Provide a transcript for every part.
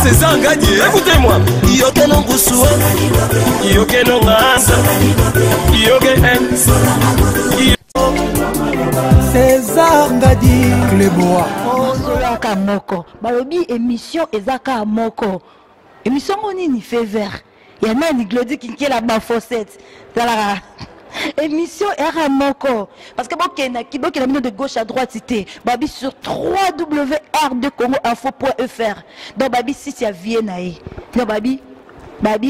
c'est Zangadi, écoutez-moi. Yoke no Gusua, Yoke no Nganza, Yoke César Ngadi Clébois. Solaka moko. Balobi émission ezaka moko. Émission oni ni fait vert. Ya nani Glody kinki la ba fossette. Tala. Émission era moko. Parce que bokena kibokena mino de gauche à droite cité. Babi sur www.rdcongoinfo.fr. Donc babi si ya Viennae. Non babi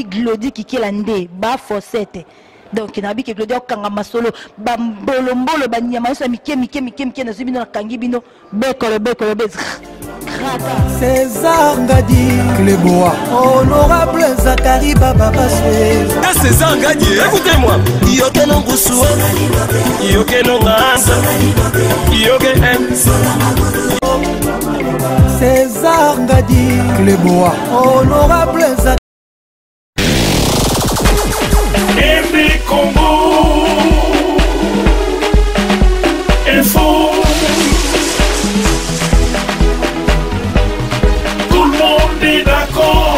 Glody kinki la ndé ba fossette. Donc il y a des gens qui ont kanga masolo bambolo banyama so mike na zibino kangi bino bekolo César Ngadi Clébois. Honorable Zakari Baba Bassé. César Ngadi, écoutez-moi. Yoke no Gusua, Yoke no Nganza, Yoke César Ngadi Clébois. Honorable Zakari. Congo Info. Tout le monde est d'accord.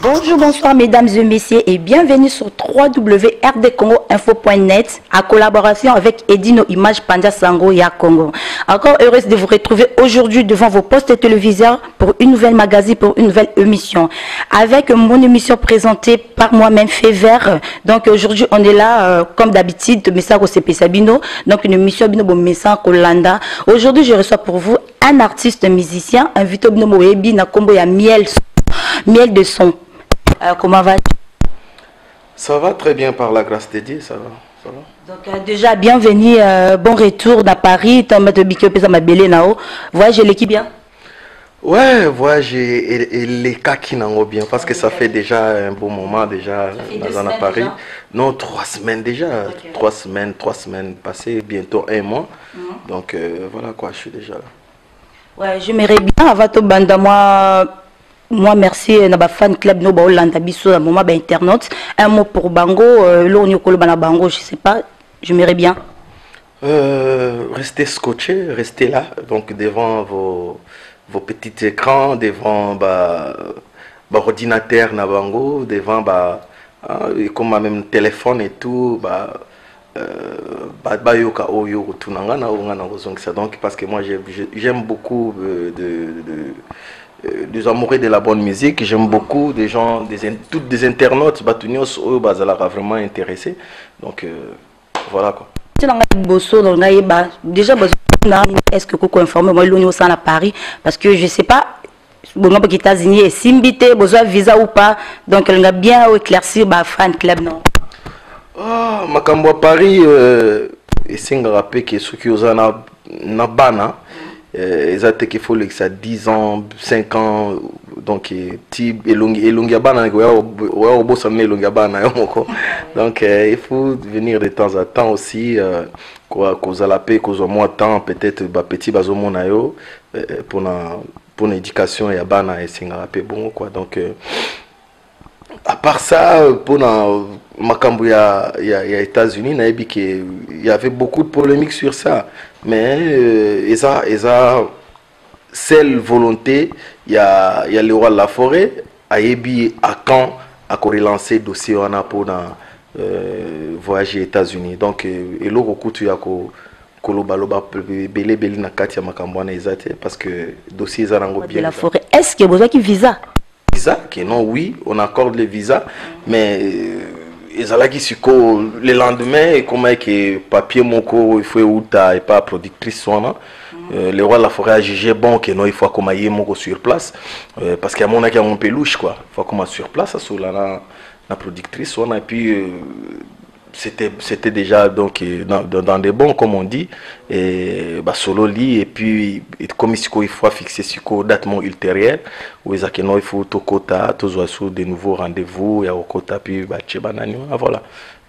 Bonjour, bonsoir mesdames et messieurs et bienvenue sur www.rdcongoinfo.net en collaboration avec Edino Image Panda Sango Ya Congo. Encore heureuse de vous retrouver aujourd'hui devant vos postes téléviseurs pour une nouvelle magazine, pour une nouvelle émission. Avec mon émission présentée par moi-même Fever. Donc aujourd'hui on est là comme d'habitude de Messa Rosepe Sabino. Donc une émission Bino Messa Kolanda. Aujourd'hui je reçois pour vous un artiste musicien, invité Bino Moebi na combo ya miel de son. Comment vas-tu? Ça va très bien par la grâce de Dieu, ça va. Donc déjà bienvenue, bon retour dans Paris. Voyage l'équipe bien? Ouais, voyage et les cas qui n'en ont bien parce que ça fait déjà un bon moment déjà dans Paris. Déjà? Non, 3 semaines déjà, okay. 3 semaines passées, bientôt 1 mois. Donc voilà quoi, je suis déjà là. Ouais, j'aimerais bien avant tout banda moi merci na fan club no ba Hollande biso à moment ba internaute un mot pour Bango lo nyokolo bana Bango je sais pas j'aimerais bien rester scotché, rester là donc devant vos petits écrans devant ordinateur na Bango devant comme même téléphone et tout yoka oyo tunanga na donc parce que moi j'aime beaucoup des amoureux de la bonne musique, j'aime beaucoup des gens, toutes des internautes, vraiment intéressés. Donc voilà quoi. Déjà, est-ce que vous informez moi l'Union à Paris parce que je sais pas, bon aux États-Unis est simbité, besoin visa ou pas, donc elle a bien éclairci fan club non. Ah, makambo à Paris, et c'est un rappel que ceux qui ont na bana. Exactement qu'il faut que ça 10 ans 5 ans donc donc il faut venir de temps en temps aussi cause à la paix cause au moins temps peut-être petit bazomonayo pour l'éducation et bana et singape bon quoi donc à part ça pour makambo ya États-Unis il y avait beaucoup de polémiques sur ça mais ils ont seule volonté il y a le roi de la forêt à quand à relancer dossier on a pour voyager aux États-Unis donc et le recours tu as kolobaloba belé na kati ya makambo na ezate parce que dossier zarango bien la forêt est-ce que vous avez visa que non oui on accorde les visas mais ils allaient qui le lendemain comment que papier moko il faut ou ta et pas productrice soit le roi de la forêt a jugé bon que non il faut comme y moko sur place parce qu'il y a mon qui a un peluche quoi il faut comme sur place sur la productrice soit et puis c'était déjà donc dans des bons comme on dit et solo lit et puis comme il faut fixer sur date ultérieure où il faut tout quota tous sur de nouveaux rendez-vous et au quota puis voilà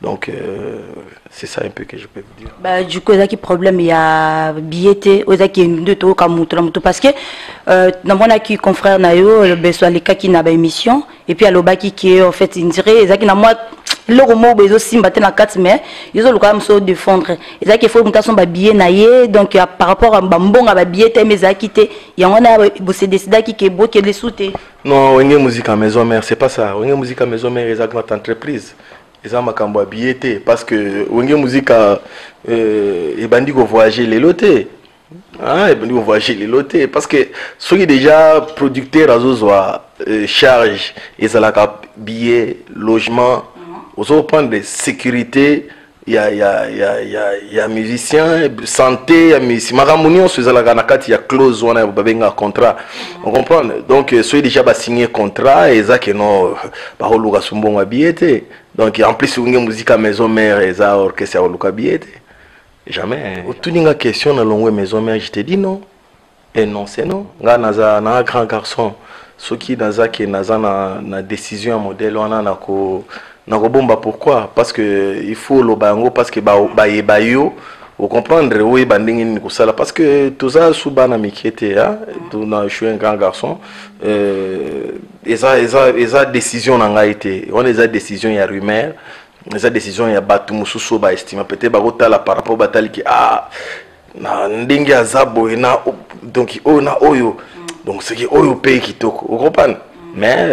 donc c'est ça un peu que je peux vous dire. Du coup il y a problème il y a billetté aux qui de tout comme parce que dans mon acquis confrère na yo le besoin les cas qui n'a pas émission et puis à l'obaki qui est en fait il dirait ils qui na moi le romo bezo simba te na 4 mais ils ont le quand même se défendre et ça qu'il faut mutation ba billet na ye donc par rapport à mbonga ba billet te mais akité ya ngona bo se décider qui ke bo ke les souté non wenge musique à maison mère c'est pas ça wenge musique à maison mère exactement entreprise ils ont makambo billet te parce que wenge musique et bandi go voyager les lotés ah et bandi go voyager les lotés parce que ceux qui déjà producteurs azozoa charge et ça la billet logement aux prendre de sécurité il y a musicien santé il y a musicien maramunion sur la ganakati il y a clause on a babenga contrat on comprend donc ceux déjà ba signer contrat et ça que non ba holuka sumbonga billet donc en plus une musique à maison mère et ça orchestre holuka billet jamais tout ninga question na longue maison mère je te dis non et non c'est non nga naza na grand garçon ceux qui naza qui naza na décision modèle on a na ko Nakobomba pourquoi? Parce que il faut le bango parce que bayo vous comprendre oui bandingi kusala parce que tout ça sous bana mikete hein tout na je suis un grand garçon eza décision nanga été on les a décision ya rumeur les a décision ya batu mususu ba estime peut-être ba kotala par rapport batali ki ah na ndingi azabo na donc oh na oyo donc c'est qui oyo pays kitoko vous comprenez. Mais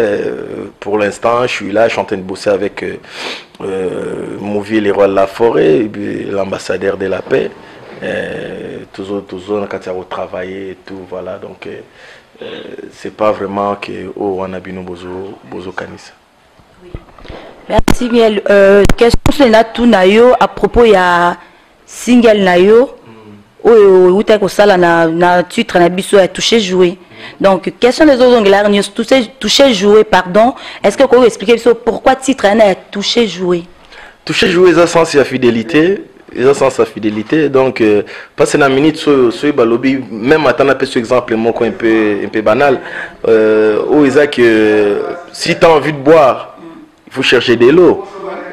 pour l'instant, je suis là, je suis en train de bosser avec Mouvier les rois de la forêt, l'ambassadeur de la paix. Toujours, on a travaillé et tout, voilà. Donc, c'est pas vraiment que on a bien bozo canis. Merci bien. Question sur la tout nayo à propos ya single nayo. Ou t'as que ça na titre na biso a touché joué. Donc, question des autres anglais, touché joué, pardon. Est-ce que vous pouvez expliquer pourquoi titre a touché joué? Touché joué, ça sens la fidélité. Ça sens la fidélité. Donc, parce que dans la minute, balobi, même à t'en ce exemple, moi, un peu banal. Où ils que si tu as envie de boire, il faut chercher de l'eau.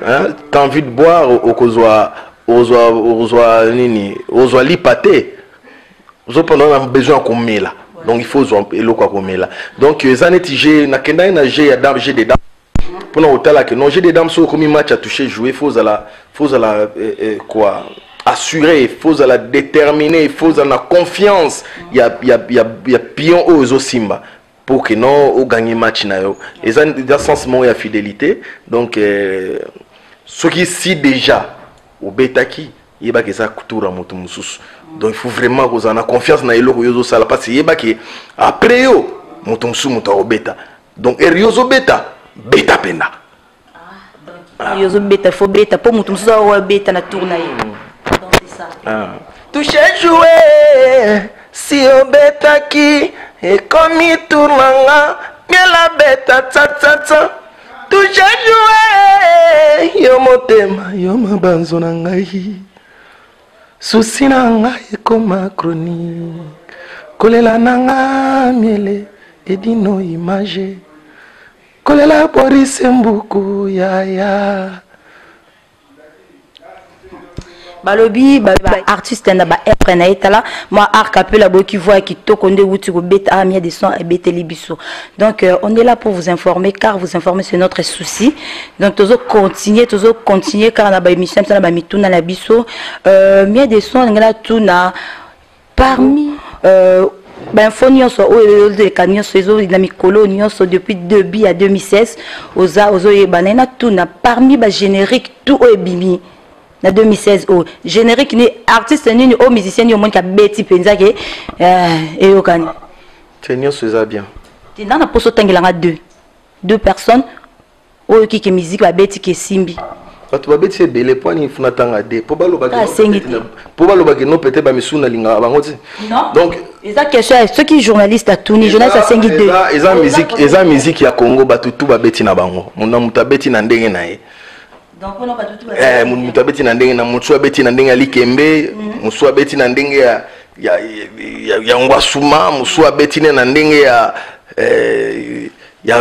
Hein? Tu as envie de boire, aux lipaté. Vous avez besoin qu'on met là. Donc il faut l'eau quoi là. Donc les années j'ai na kenda na j'ai des dames pour nous hôtel là que non j'ai des dames sur comme match à toucher jouer faut à la quoi assurer faut à la déterminer faut à la confiance il y a pion aux simba pour que non au gagner match na yo et ça dans sens il y a fidélité donc ce qui si déjà au betaki il va que ça couture moto mususu. Donc il faut vraiment que vous en ayez confiance dans les gens sala parce que après yo mutumsu muto beta. Donc eriozo beta beta pena. Eriozo beta faut beta pour mutumsu beta na tournaille. Donc c'est ça. Toucher jouer si on beta qui et comme il tournanga bien la beta tsa tsa tsa. Toucher jouer yo motema yo mabanzo na ngai. Souci nanga ekoma chronique kolela nanga miele edino image kolela Boris Mbuku ya balobi artiste na ba epre na etala moi art capela boki voix qui tokonde wuti ko beta amia de son et beta libiso. Donc on est là pour vous informer car vous informer c'est notre souci. Donc toujours continuer car na ba émission na ba mituna na biso mia de son ngala tuna parmi info nyonso de camion sezo na mikolo nyonso depuis début à 2016 ozo yebana na tuna parmi ba générique tout ebimi na 2016 au générique ni artiste ni au musicien ni au monde qui a beti penza ke et okani tenir ça bien tu na poso tangela deux personnes au qui musique ba beti ke simbi tu ba beti belé point ni funa tanga de po balo ba ke no peut-être ba misuna linga bango ti non donc eza question ceux qui journalistes à tourner journaliste à 5 2 eza musique ya Congo ba tout ba beti na bango mona mutabeti na ndenge na ye. Donc on a pas tout ça. Mutu abeti na ndenge na mutu abeti na ndenge ya likembe, musu abeti na ndenge ya ngwasuma, musu abeti na ndenge ya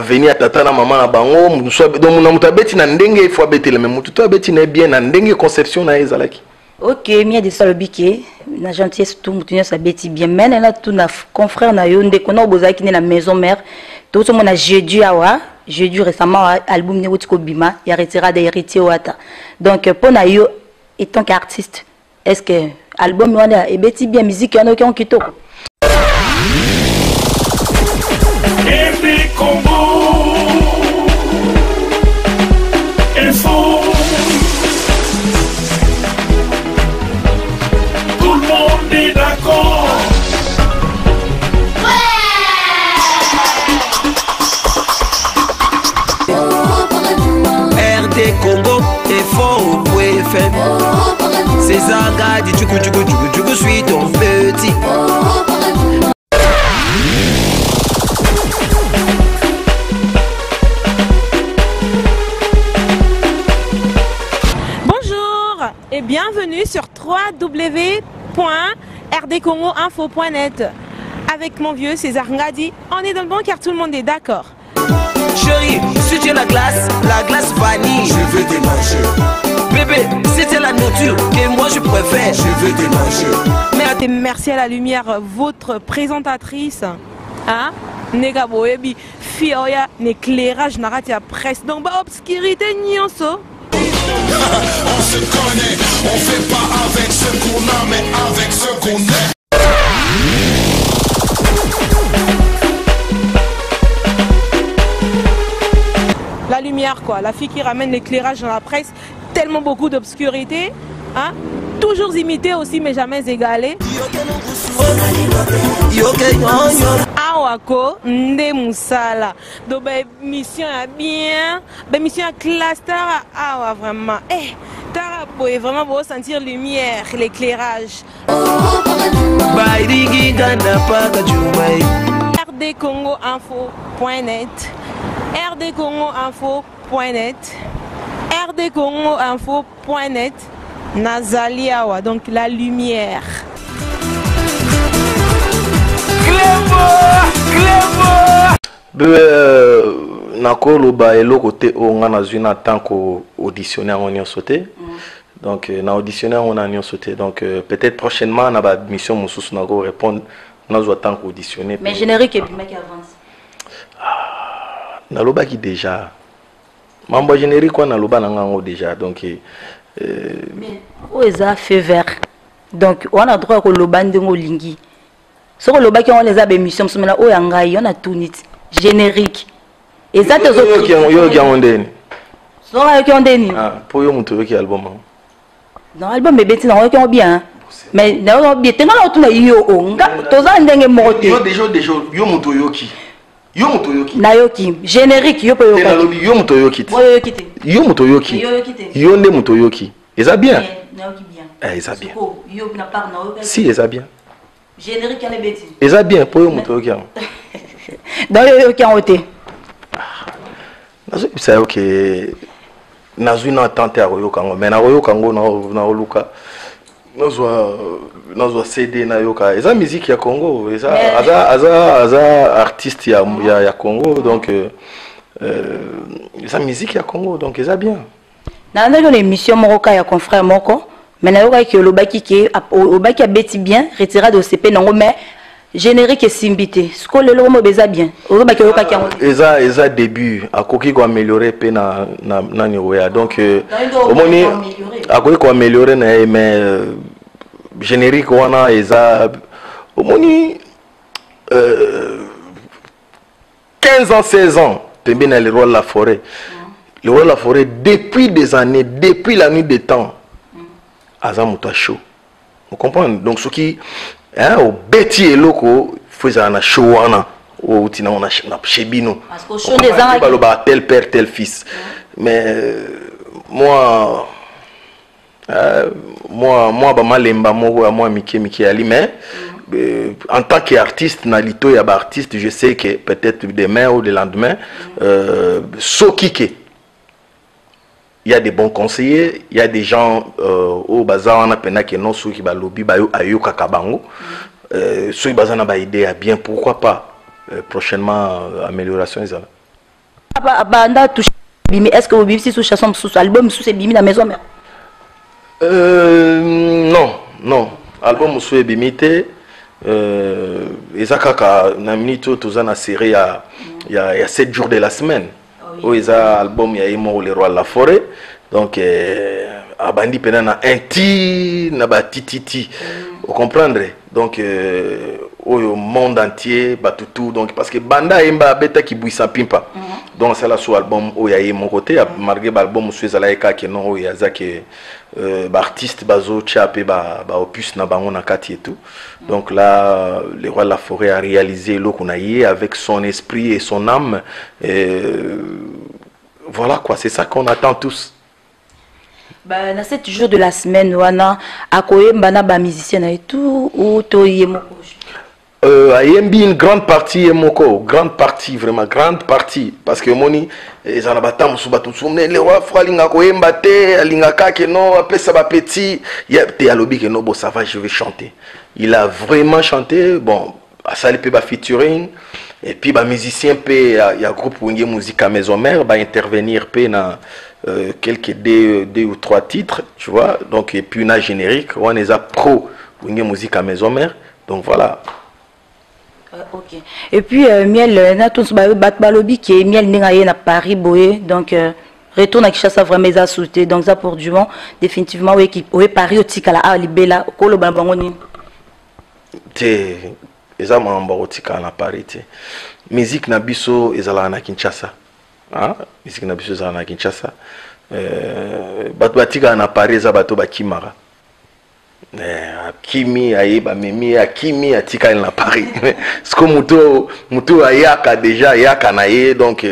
venir tata na mama na bango, musu donc mutu abeti na ndenge il faut abeti le même mutu to abeti na bien na ndenge conception na ezalaki. OK, mia de salobike, na gentillesse tout mutu nya sabeti bien, mais na tout na confrère na yo ndeko na bozaki na maison mère, tout le monde a jeudi awa j'ai dû récemment album Neotiko Bima, il y a retiré des héritiers Wata. Donc pour Nayo, et tant qu'artiste, est-ce que album est bien musique, il y en a qui ont quitté? RD Congo Info. Tout le monde est d'accord. RD Congo Info FM. César Gadi, tu suis ton petit. Et bienvenue sur www.rdcongoinfo.net. Avec mon vieux César Ngadi, on est dans le bon car tout le monde est d'accord. Chérie, si tu es la glace vanille, je veux des manger. Bébé, si c'est la nourriture que moi je préfère, je veux des manger. Merci à la lumière, votre présentatrice. Hein? Nega boebi, fioya, n'éclairage narati à presse. Donc, bah, obscurité nyonso. On se connaît, on fait pas avec ce qu'on a, mais avec ce qu'on est. La lumière quoi, la fille qui ramène l'éclairage dans la presse, tellement beaucoup d'obscurité, hein? Toujours imité aussi mais jamais égalé. Awako nde musala. Donc mission à bien, mission à cluster awa vraiment. Eh, t'as vraiment beau sentir lumière, l'éclairage. rdcongoinfo.net rdcongoinfo.net rdcongoinfo.net Nazaliawa, donc la lumière. Nakolo ba elo côté on a une tant qu'au auditionner on y a sauté. Donc na auditionner on a y sauté. Donc peut-être prochainement na ba mission mususu na go répondre na zo tant qu'auditionner. Mais générique et puis mec avance. Na loba qui déjà. Mambo générique on na loba na ngango déjà donc mais où est ça fait vert. Donc on a droit au loba ndengo lingi. Sur le loba qui on les a émissions mais là où yangai on a tout nit générique. Et ça te yo qui on ndeni. So yo qui on ndeni. Ah pour yo muto qui album. Non album bébé ti na yo qui on bien. Mais na yo bien tenga na tout na yo onga toza ndenge mote. Yo déjà yo muto yo qui. Yo muto yo qui. Na yo qui générique yo po yo. Yo muto yo qui. Yo qui. Yo muto yo qui. Yo nde muto yo qui. Et ça bien. Na yo qui bien. Eh ça bien. Yo na part na yo. Si et ça bien. Générique à bêtise. Et ça bien pour yo muto yo qui. Dans yo qui en oté. C'est ok. Nazuna tante à Royo Kango, mais na Royo Kango na Oluka. Nazo CD na yoka. Et ça musique ya Congo, et ça aza artiste ya Congo donc ça musique ya Congo donc et ça bien. Na ndenge l'émission Moroka ya confrère moko, mais na yoka ki olobaki ki obaki abeti bien, retiré de CP nango mais générique et simbité. Ce que le lomo beza bien. Olobaki yoka ki yango. Eza début akoki ko améliorer pe na niveau ya donc omoni akoki ko améliorer na mais générique wana eza omoni 15 ans 16 ans tembe na le roi de la forêt. Le roi de la forêt depuis des années, depuis la nuit des temps. Aza muta show. Vous comprenez? Donc ce qui hein au beti eloko faisait na show wana ou tina on a chebino. Parce que show des ans baloba tel père tel fils. Mais moi ba malemba moko moi Miki ali mais en tant qu'artiste nalito ya ba artiste je sais que peut-être demain ou le lendemain sokike il y a des bons conseillers, il y a des gens au bazar on a pena que non ceux qui ba lobby ba yo ayo kakabango ceux qui bazana ba idée à bien pourquoi pas prochainement amélioration ça. Banda touche bimi est-ce que vous bimi sous chanson sous album sous c'est bimi la maison mère? Non album sous bimité ezakaka na minute tozana série il y a 7 jours de la semaine. où ils ont album il y a le roi de la forêt donc abandi pendant na un ti na ba tititi vous comprendre donc au monde entier batutu donc parce que banda emba beta ki buisa pimpa donc c'est là sur album où il y a mon côté marqué album sur ezala eka que non il y a ça que artiste bazo chapé ba opus na bango na kati et tout donc là le roi de la forêt a réalisé le qu'on a eu avec son esprit et son âme et voilà quoi, c'est ça qu'on attend tous. Bah, dans 7 jours de la semaine, wana akoye mbana ba musicien et tout ou toye moko. Ayembi une grande partie moko, grande partie vraiment grande partie parce que moni ezana batam subatu sumne le roi frolinga koyemba te alinga ka ke no apesa ba petit ya te alobi ke no bo ça va je vais chanter. Il a vraiment chanté bon à ça peut ba featuring et puis ba musicien pe ya groupe Wenge Musique à Maison Mère ba intervenir pe na quelques deux ou trois titres, tu vois, donc et puis une générique, on est à pro Wenge Musique à Maison Mère, donc voilà. Ok. Et puis miel na tous balobi qui est miel n'engaye na Paris boé donc retourne à Kinshasa vraiment ça sauté donc ça pour du vent définitivement oui qui oui Paris au tikala a libela kolo bango ni. Té eza mamba au tikala na Paris té. Musique na biso ezala na Kinshasa. Ah, musique na biso ezala na Kinshasa. Bato batika na Paris za bato bakimara. Kimi ayeba memi akimi atika na Paris parce que muto ayaka déjà ayaka na ye donc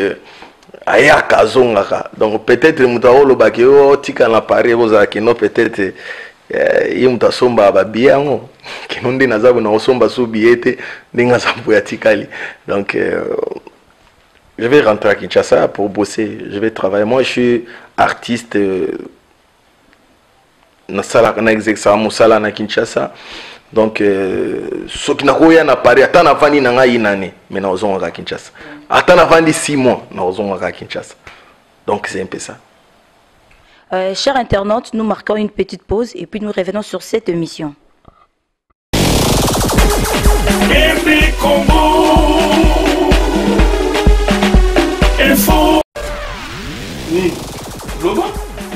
ayaka zongaka donc peut-être muto oloba ke o tika na Paris boza ke no peut-être ye muto somba ba biango ke nonde nazabu na osomba so biete ndinga sampo ya tikali donc je vais rentrer à Kinshasa pour bosser, je vais travailler. Moi je suis artiste na sala na exexa musala na Kinshasa donc ce qui n'a rien à Paris atana vandi na ngai nane mais na ozonga à Kinshasa atana vandi 6 mois na ozonga à Kinshasa donc c'est un peu ça. Chers internautes, nous marquons une petite pause et puis nous revenons sur cette émission.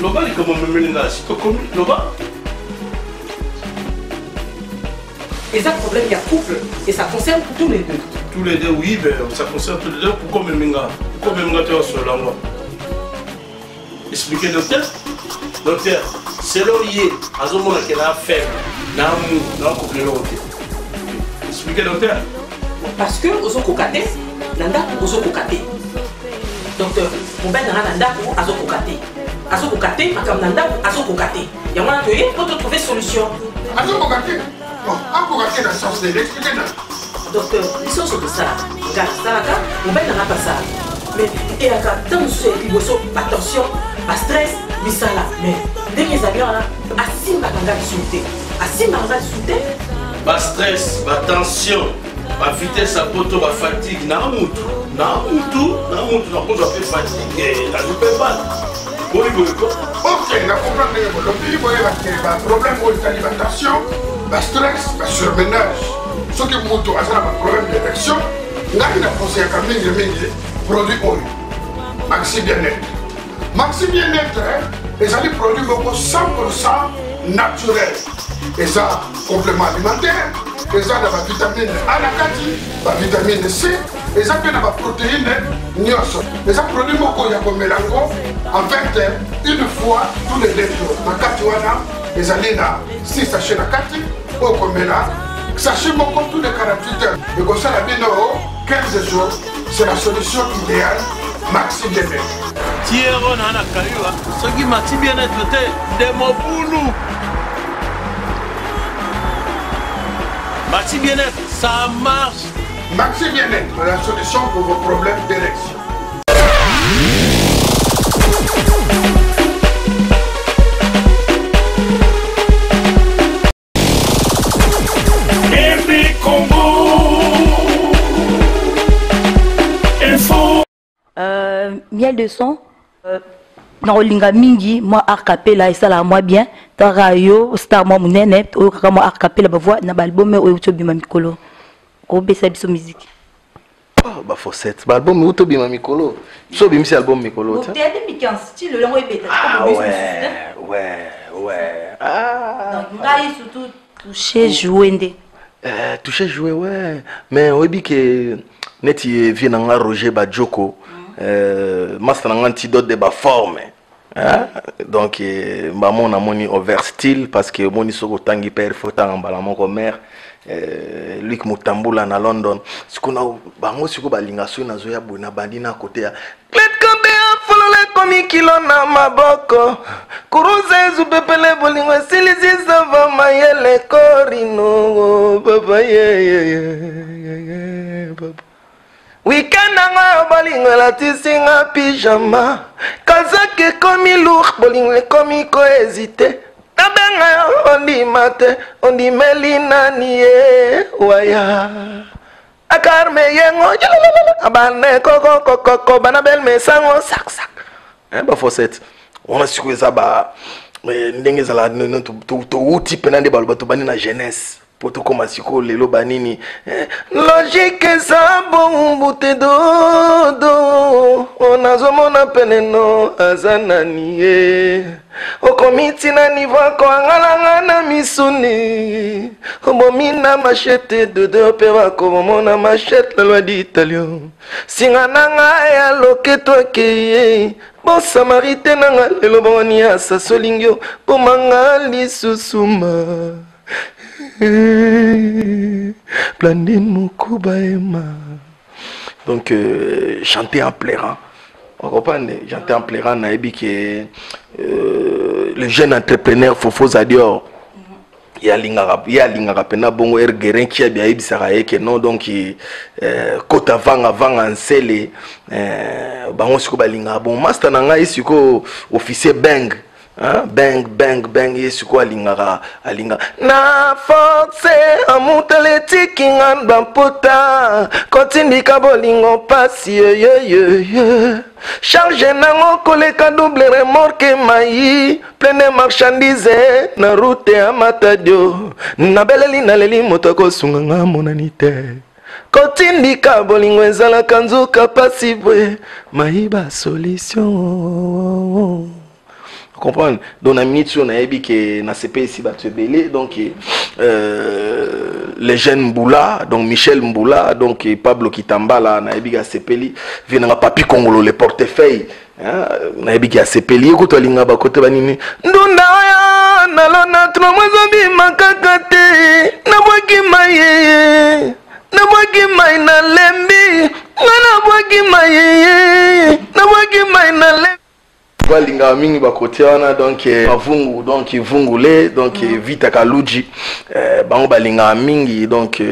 Loba est comme un ménage, c'est comme Loba. Et ça, problème, il y a couple, et ça concerne tous les deux. Tous les deux, oui, mais ça concerne tous les deux. Pourquoi même tu es sur l'angle? Expliquez, docteur. Docteur, c'est là où il est, à ce moment qu'il a fait, dans le couple de l'autre. Expliquez, docteur. Parce que, aux autres cocatés, nanda aux autres cocatés. Docteur, mon ben nanda aux autres cocatés. Azo kokate, makam nanda azo kokate. Ya mwana toye pour te trouver solution. Azo kokate. Bon, a kokate dans le sens de l'expliquer là. Docteur, ils sont sur ça. Regarde, ça là, mon ben n'a pas ça. Mais et là, tant que vous attention, pas stress, mais ça là. Mais dès que les avions là, assis ma ganga sauter. Assis ma ganga sauter. Pas stress, pas tension, pas vitesse à poto, pas fatigue, na mutu, na cause de fatigue, na je peux pas. Ok, on a compris que le problème de l'alimentation, le stress, le surménage. Ce qui est un problème d'érection, on a conseillé à un produit oil. Maxi Bien-être. Maxi Bien-être, les amis produits 100% naturels. Et ça, complément alimentaire. Et ça, la vitamine A, la vitamine C. Et ça, la protéine, et ça, produit beaucoup de mélango. En fait, une fois tous les 2 jours, ma katiwana, les années là, 6 sachets de kati, au comméla, sachez beaucoup tous les 48 heures. Et comme ça, la bien 15 jours, c'est la solution idéale, Maxi Bien-être. Thierry Nana Kayua, ce qui Maxi Bien-être, c'est des mots pour nous. Maxi Bien-être, ça marche. Maxi Bien-être, la solution pour vos problèmes d'érection. Miel de son dans Olinga Mingi, moi arcapella et ça là moi bien. Tarayo, star moi munene, ou comme moi arcapella, bah voix na album ou tu bima mikolo. Au besa biso musique. ba Fossette. Ba album où tobi ma mikolo. So bim si album mikolo. Donc t'es 2015, tu le long est Ah ouais. Ah. Donc ngai surtout toucher jouer toucher jouer ouais. Mais obi que neti vient nga Roger Badjoko. Master nga antidote de ba forme. Hein? Donc maman na moni over style parce que moni soko tangi père fota ngambala moko mère lui qui mutambula na London sikuna bango siko balinga so na zoya bona bandi na côté ya let kombe folole komi kilo na maboko kuruze zupepele bolingo silisi sava mayele korino baba ye baba weekend nga bolingo la tisinga pyjama kazake komi lourd bolingo komi ko hésiter tabenga ondi mate ondi melina nie waya akarme yengo abane koko banabel mesango sak ba Fossette on a su ça ba ndenge za la to uti penande balba to bani na jeunesse poto koma siko lelo banini logique za bombu te do onazomona peneno azananie okomiti na niveau ko ngalanga na misuni omomina machete de pe ba ko mona machete la loi d'italien singananga ya loketo ke bon samarité nanga lelo boni asa solingyo pomanga susuma Blandine Moukubaema. Donc chanter en pleurant. On comprend, chanter en pleurant naebi que le jeune entrepreneur Fofo Zadior ya lingara pena bongo ergerin qui a bien ibisara que non donc kota vanga nsele bango siko balinga bon master nanga isiko officier bang. Hein? Bang, yesu ko alinga na force amutele tikingan bampota kotindika bolingo pasi charge nango koleka double remorque mai pleine marchandise na route ya Matadio na beleli na leli motoko sunganga monanite kotindika bolingo ezalaka nzuka pasi bwe mai ba solution. Comprendre donc na minute on a dit que na CP ici ba belé donc les jeunes Mboula donc Michel Mboula donc Pablo Kitambala na dit que CP vient na papi Congolo le portefeuille na dit que CP li ko to linga ba côté banini ndunda ya na lona tro mwezo bi makakate na bwaki maye na bwaki mai na lembi na bwaki maye na bwaki mai na lembi linga mingi bakote wana donc avungu donc vungule donc vita kaluji bango balinga mingi donc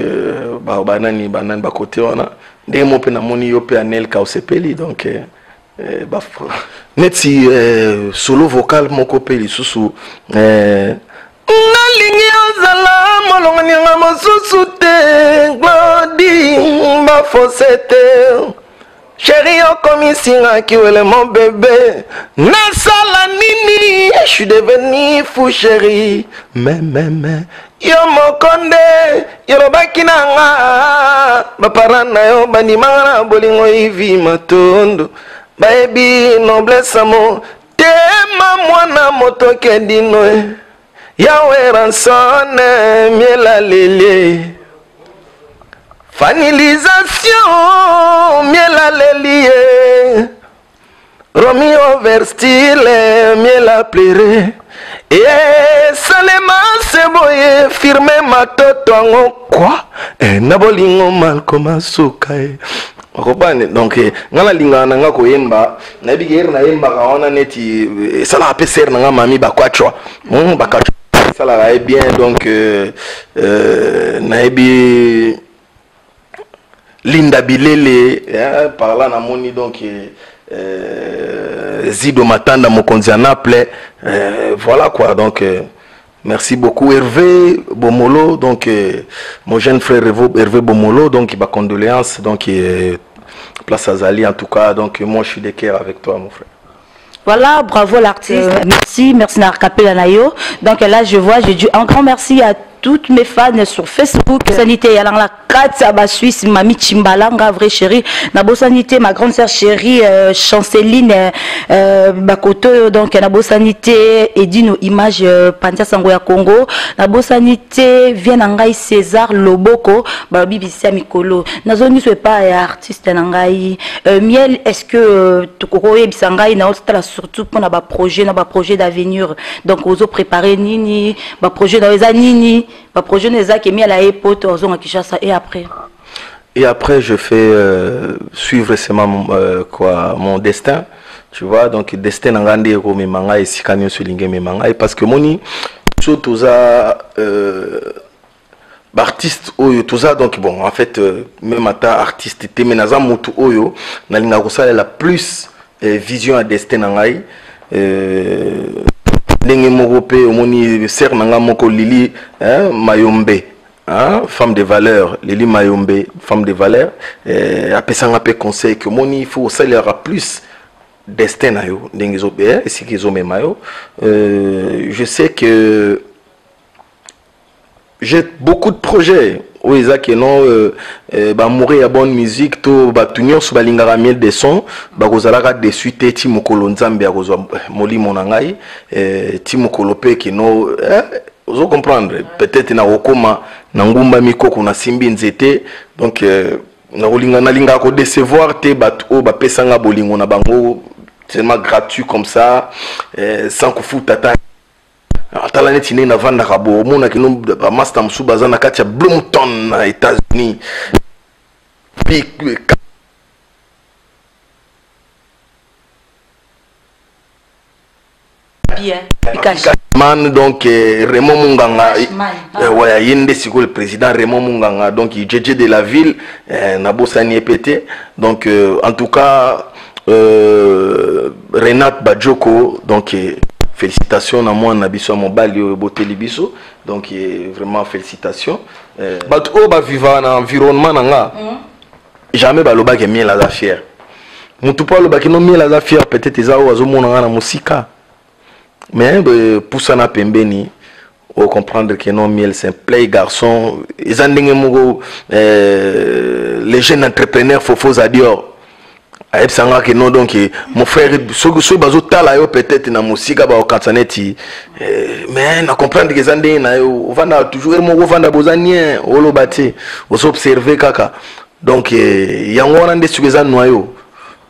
banani bakote wana ndenge mo pe na moni yo pe anel ka osepeli donc neti solo vocal moko pe lisusu nalingi ozala molongo nyanga mosusu te glodi ba Fossette chérie, oh comme singa qui est mon bébé. Nasala nini, je suis devenu fou chérie. Mais, yo mo konde, yo baki nanga. Ba parana yo bani mangana bolingo hivi matondo. Baby noblesse amo, tema mwana moto kedino. Yawe ransone miela lele. Finalisation, miela lelie. Romeo vers style, miela plere. Et salema seboye, firme matoto ango quoi? Nabolingo mal comme suka. Donc, ngala linga nanga ko yemba, na bigere na yemba ka ona neti sala apeser nanga mami bakwachwa. Bakachwa sala bien donc na ebi Linda Bilele par là na moni donc Zido Matanda Mokonzi à Naples voilà quoi donc merci beaucoup Hervé Bomolo donc mon jeune frère Hervé Bomolo donc il va condoléances donc place à Zali en tout cas donc moi je suis de cœur avec toi mon frère. Voilà, bravo l'artiste. Merci Narkapela Nayo. Donc là, je dis un grand merci à toutes mes fans sur Facebook. Sanité Yalanga Katsa Suisse, Mami Chimbalanga, vraie chérie. Nabo Sanité, ma grande sœur chérie, Chanceline Bakoto, donc Nabo Sanité, Edino Image Pantia Sangoya Congo. Nabo Sanité, Vienangai César Loboko, Babi Bissia Mikolo. Nazo ni soit pas artiste Nangai. Miel, est-ce que Tokoroye Bisangai na surtout pour na projet d'avenir. Donc ozo préparer nini, ba projet dans les nini, ba projet neza qui mis à la époque ozo à Kinshasa et après. Et après je fais suivre récemment mon destin. Tu vois, donc destin ngandi ko me manga et sikanyo sulinge me manga parce que moni surtout ça artiste oyo tout ça donc bon en fait même ata artiste te menaza mutu oyo na linga ko sala la plus vision à destin ngai ndenge moko pe omoni ser nanga moko Lili Mayombe femme de valeur Lili Mayombe femme de valeur apesanga pe conseil que moni il faut saler plus destin na yo ndenge zo be si kizo mema yo je sais que j'ai beaucoup de projets où ils ont non mourir à bonne musique to ba tunyo so balingara miel de son ba kozalaka de suite ti mokolo nzambe ya kozwa molimo na ngai ti mokolo pe que no vous comprendre peut-être na okoma na ngumba mikoko na simbi nzete donc na linga ko décevoir te bat o ba pesanga bolingo na bango tellement gratuit comme ça sans que fouta ta atala neti na vanda kabo mona kino ba master msu bazana kati ya Bloomington na États-Unis man donc Raymond Munganga ouais yende siko le président Raymond Munganga donc JJ de la ville na bosani epete donc en tout cas Renat Badjoko donc félicitations à moi nabiso mobali boté libiso donc vraiment félicitations bat o ba vivre dans environnement nanga jamais baloba ke miel la fier mutu pa loba ke no miel la fier peut-être ezao azomona na musika mais pour ça na pembeni on comprendre que non miel c'est un play garçon ils andenge mugo les jeunes entrepreneurs fofos à Dior sanga que non donc mon frère so bazo tala yo peut-être na musika ba okansaneti mais na comprendre que zande na yo vanda toujours mo vanda bozanien olo bati os observer kaka donc yango wana nde sugeza noyo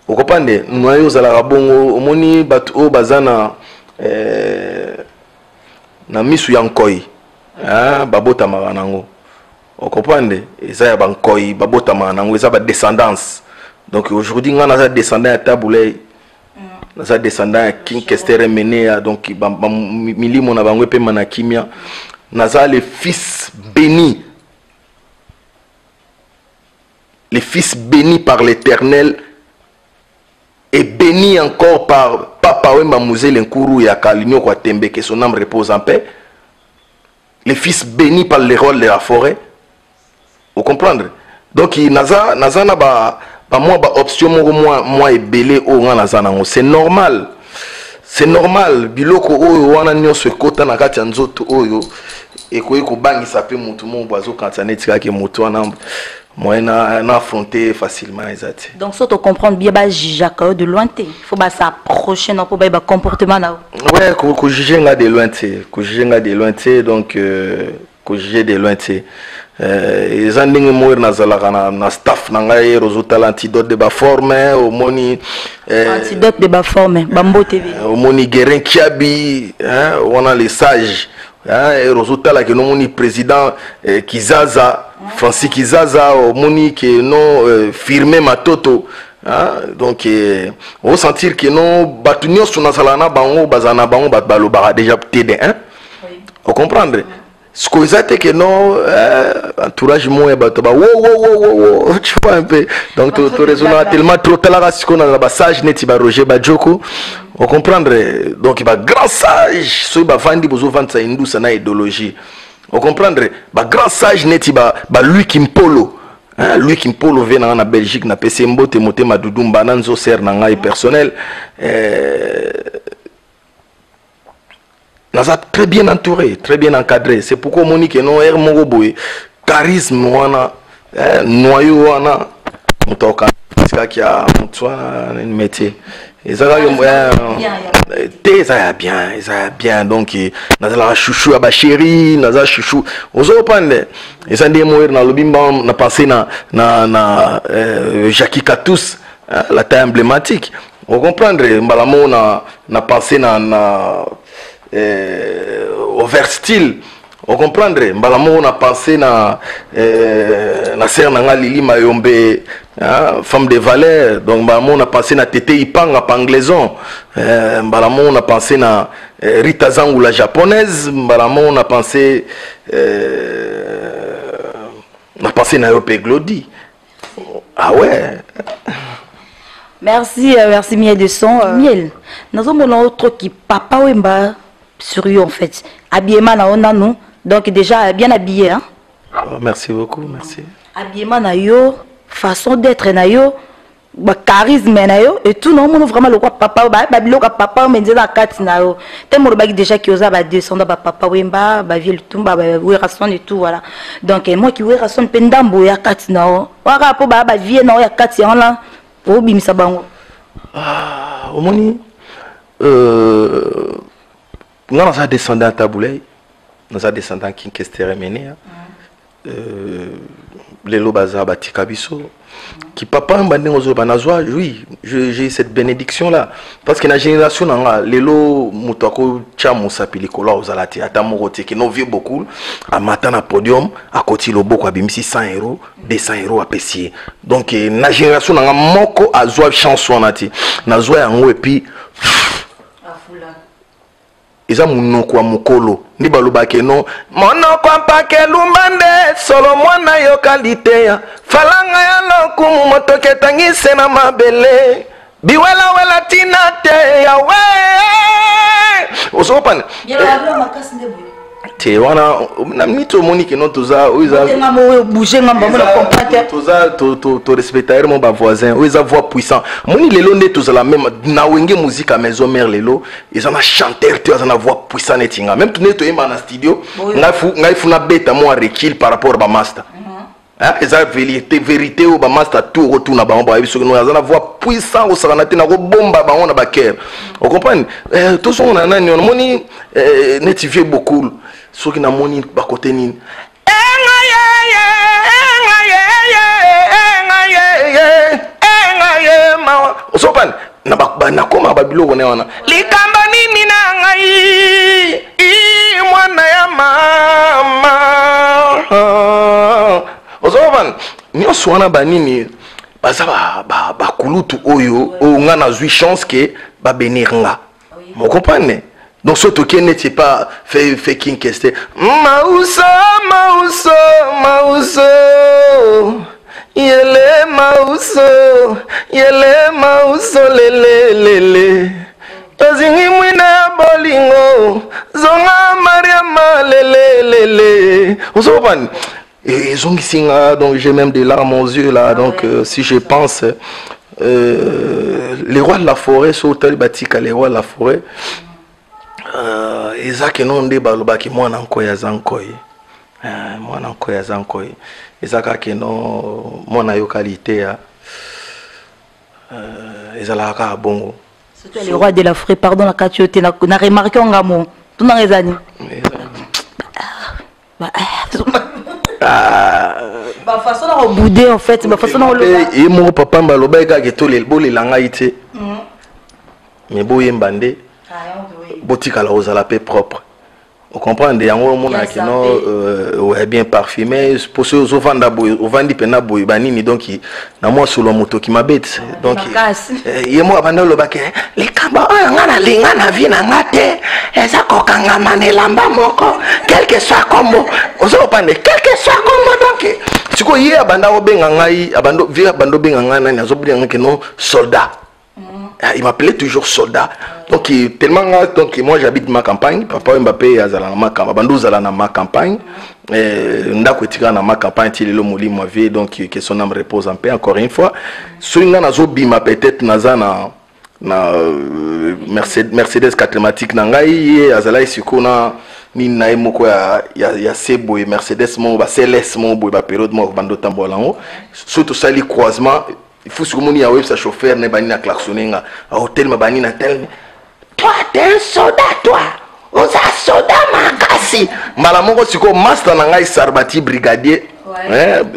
okopande noyo zala bongo omoni bat o bazana na misu yankoi babota maranango okopande eza ya bankoi babota maranango eza ba descendance. Donc aujourd'hui, on a descendant à Taboulay, on a descendant à King Kester Menea, donc Mili Monabangwe Manakimia, on a les fils bénis, les fils bénis par l'Éternel et bénis encore par Papa Wemba Mouzé Lenkourou et Akalinyo Kwatembe, que son âme repose en paix, les fils bénis par les rôles de la forêt, vous comprenez? Donc Naza Naba moi option moi et belé au c'est normal, c'est normal biloko oyo wana nyonso kota na kati nzoto oyo ekoyi ko bangi sape mutu mo bazo kantaneti kake mutu wana moyena na affronter facilement ezati. Donc ça te comprendre bien ba Jacques de loin te faut ba s'approcher non pour ba comportement na ouais ko juger nga de loin te donc ko juger de loin te les andingue mourir na staff nanga rozo antidote de ba forme au moni antidote de ba forme bambo TV au moni Guérin Kiabi on a les sages rozo tala que no moni président Kizaza Francis Kizaza au moni que non firmé Matoto donc on sentir que non batunyo suna salana bango bazana bango batbalo bara déjà TD on comprendre ce que vous que non entourage moi wow tu vois un peu donc tu raisonnes tellement trop tellement ce qu'on a la sage net ba Roger Badjoko on comprendre donc il va grand sage so ba vandi bozo vendre ça hindu ça na idéologie on comprendre ba grand sage net ba Louis Kimpolo Louis Kimpolo vient en Belgique na PC Mbote moté madudumba nanzo ser na ngai personnel naza très bien entouré, très bien encadré. C'est pourquoi Monique non er moko boy charisme wana noyau wana mutoka qui a un métier. Et ça bien donc nazala chouchou à chéri nazala chouchou ozo pande et ça ndé moyer na lobimba na pensé na Jackie Katous la taille emblématique on comprendre mbalamo na pensé na over style on comprendre mbalamo on a pensé na sœur nanga Lili Mayombe femme de valeur donc mbalamo on a pensé na Tété Ipanga Panglaison mbalamo on a pensé na Rita Zangu la japonaise mbalamo on a pensé na Yope Glody. Ah ouais. Merci Miel de son. Miel, nous avons un autre qui papa Wemba sur eux en fait. Habillement na on a nous. Donc déjà bien habillé hein. Oh, merci beaucoup, merci. Habillement na yo, façon d'être na yo, charisme na yo et tout non mon vraiment le quoi papa ba biloko papa mais dans carte na yo. Tellement le déjà qui osa ba descendre ba papa Wemba, ba ville tumba ba Werason et tout voilà. Donc moi qui Werason pendambo ya carte na yo. Waka po ba vie na yo ya carte en là. Oh bimisa bango. Ah, au moni on a descendu à Taboulay. Nous avons descendu à Kinkestere Méné. Les Lobaza Batikabiso. Qui papa oui, j'ai cette bénédiction là. Parce que la génération, les lots Moutako Tchamo Sapilikola aux Alati, Atamorote, qui nous vieux beaucoup, à matin à podium, à côté le beaucoup, à 100 €, 200 € à Pessier. Donc, la génération, n'a moko à Zoa chanson nati. Na Zoa en et puis. Eza munoko wa mukolo ni balobake no monoko mpake lumande solo mwana yo kalite ya falanga ya lokumu motoke tangise na mabele biwela wela tinate ya we osopane te wana na mito Monique non toza oiza bouger ngamba mona comprendre toza to respecter mon ba voisin oiza voix puissant moni lelo ne toza la même na wenge musique à maison mère lelo ils ont un chanteur tu as une voix puissante etinga même tu ne to yemba na studio ngai fu na beta mo recul par rapport ba master eza vérité au ba master tout retour na ba on ba biso no za na voix puissant au sakana te na ko bomba ba on na ba cœur on comprend tout son na nani on moni netifier beaucoup ceux qui n'ont moni ba côté nini osopan na ba na koma ba biloko ne wana likamba nini na ngai mwana ya mama osopan nyonso wana ba nini baza ba kulutu oyo nga na zui chance que ba bénir nga mo comprendre. Donc ce token n'était pas fait king keste. Mauso yele mauso lele tozingi mwina bolingo zonga mariama lele osopan et zongisinga donc j'ai même des larmes aux yeux là donc si je pense les rois de la forêt sur tel batika les rois de la forêt ezaki non nde balobaki mwana nkoya zankoyi mwana nkoya zankoyi ezaka ke no mwana yo qualité ya ezalaka bongo c'est le roi de la forêt pardon la katiote na remarqué ngamo tuna rezani ba façon na bouder en fait ba façon na et mon papa balobaka ke to le bolelanga ite mais boyembande botika la ozala pe propre. Vous comprenez, yango mona kino ouais bien parfumé pour ceux aux vanda boy au vandi pena boy banini donc na moi solo moto qui m'abete donc yemo abanda lo bake les kamba ngana linga na vie na ngate eza kokanga manelamba moko quelque soit comme ozo pande quelque soit comme donc siko ye abanda obenga ngai abando vie abando benga ngana na zo budi que non soldat. Il m'appelait toujours soldat. Donc tellement donc moi j'habite ma campagne, papa Mbappé azala na ma campagne, bando zala na ma campagne. Ndako etika na ma campagne tilelo moli moi vie donc que son âme repose en paix encore une fois. Soinga nazo bima peut-être naza na Mercedes 4matic na ngai azala isiko na ni na moko ya sebo et Mercedes mo ba CLS mo bo ba période mo bando tambola ngo surtout sali croisement il faut sûrement y avoir sa chauffeur ne bani na klaxonner nga à hôtel ma bani na tel toi t'es un soldat toi on a soldat makasi mala moko siko master na ngai Sarbati brigadier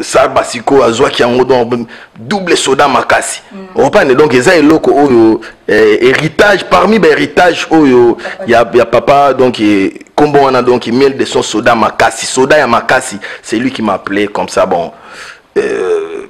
Sarba siko azwa ki yango donc double soldat makasi opane donc eza eloko oyo héritage parmi ba héritage oyo ya papa donc combo wana donc miel de son soldat makasi soldat ya makasi c'est lui qui m'a appelé comme ça bon